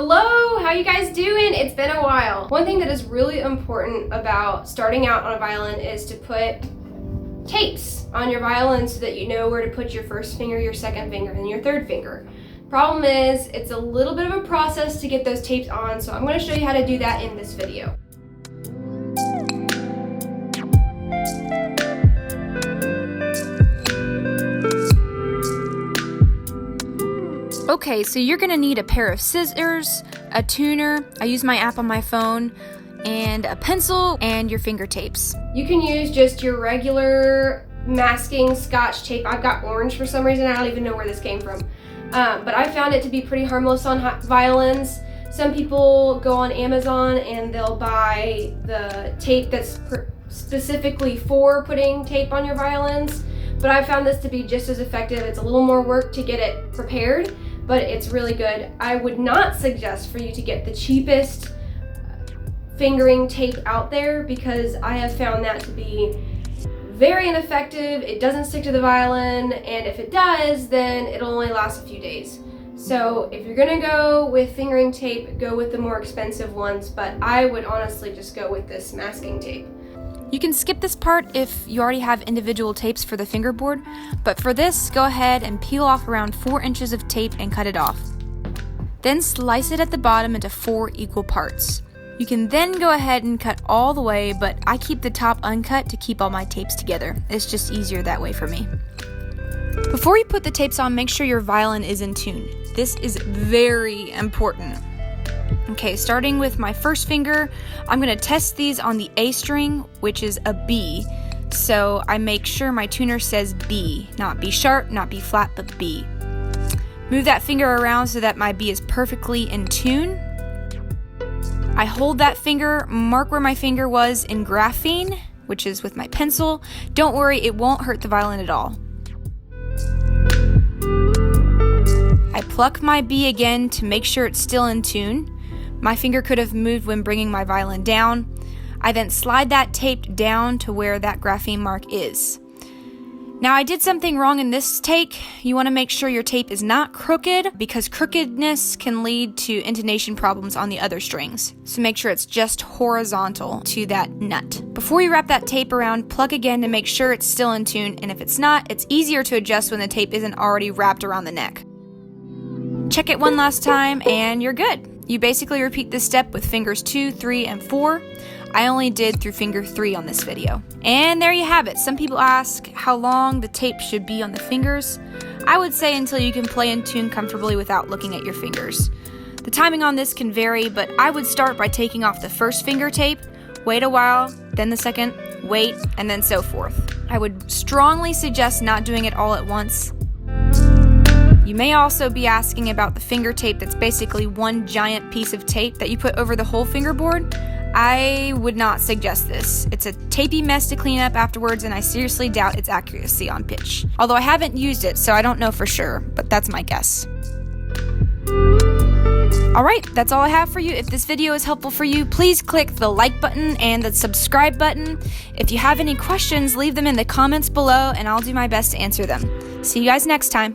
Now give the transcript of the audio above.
Hello, how you guys doing? It's been a while. One thing that is really important about starting out on a violin is to put tapes on your violin so that you know where to put your first finger, your second finger, and your third finger. Problem is, it's a little bit of a process to get those tapes on, so I'm going to show you how to do that in this video. Okay, so you're gonna need a pair of scissors, a tuner, I use my app on my phone, and a pencil, and your finger tapes. You can use just your regular masking Scotch tape. I've got orange for some reason. I don't even know where this came from. But I found it to be pretty harmless on violins. Some people go on Amazon and they'll buy the tape that's specifically for putting tape on your violins. But I found this to be just as effective. It's a little more work to get it prepared, but it's really good. I would not suggest for you to get the cheapest fingering tape out there because I have found that to be very ineffective. It doesn't stick to the violin, and if it does, then it'll only last a few days. So if you're gonna go with fingering tape, go with the more expensive ones, but I would honestly just go with this masking tape. You can skip this part if you already have individual tapes for the fingerboard, but for this, go ahead and peel off around 4 inches of tape and cut it off. Then slice it at the bottom into 4 equal parts. You can then go ahead and cut all the way, but I keep the top uncut to keep all my tapes together. It's just easier that way for me. Before you put the tapes on, make sure your violin is in tune. This is very important. Okay, starting with my first finger, I'm going to test these on the A string, which is a B. So I make sure my tuner says B, not B sharp, not B flat, but B. Move that finger around so that my B is perfectly in tune. I hold that finger, mark where my finger was in graphene, which is with my pencil. Don't worry, it won't hurt the violin at all. I pluck my B again to make sure it's still in tune. My finger could have moved when bringing my violin down. I then slide that tape down to where that graphene mark is. Now I did something wrong in this take. You want to make sure your tape is not crooked because crookedness can lead to intonation problems on the other strings. So make sure it's just horizontal to that nut. Before you wrap that tape around, plug again to make sure it's still in tune, and if it's not, it's easier to adjust when the tape isn't already wrapped around the neck. Check it one last time and you're good. You basically repeat this step with fingers 2, 3, and 4. I only did through finger 3 on this video. And there you have it. Some people ask how long the tape should be on the fingers. I would say until you can play in tune comfortably without looking at your fingers. The timing on this can vary, but I would start by taking off the first finger tape, wait a while, then the second, wait, and then so forth. I would strongly suggest not doing it all at once. You may also be asking about the finger tape that's basically one giant piece of tape that you put over the whole fingerboard. I would not suggest this. It's a tapey mess to clean up afterwards, and I seriously doubt its accuracy on pitch. Although I haven't used it, so I don't know for sure, but that's my guess. Alright, that's all I have for you. If this video is helpful for you, please click the like button and the subscribe button. If you have any questions, leave them in the comments below, and I'll do my best to answer them. See you guys next time.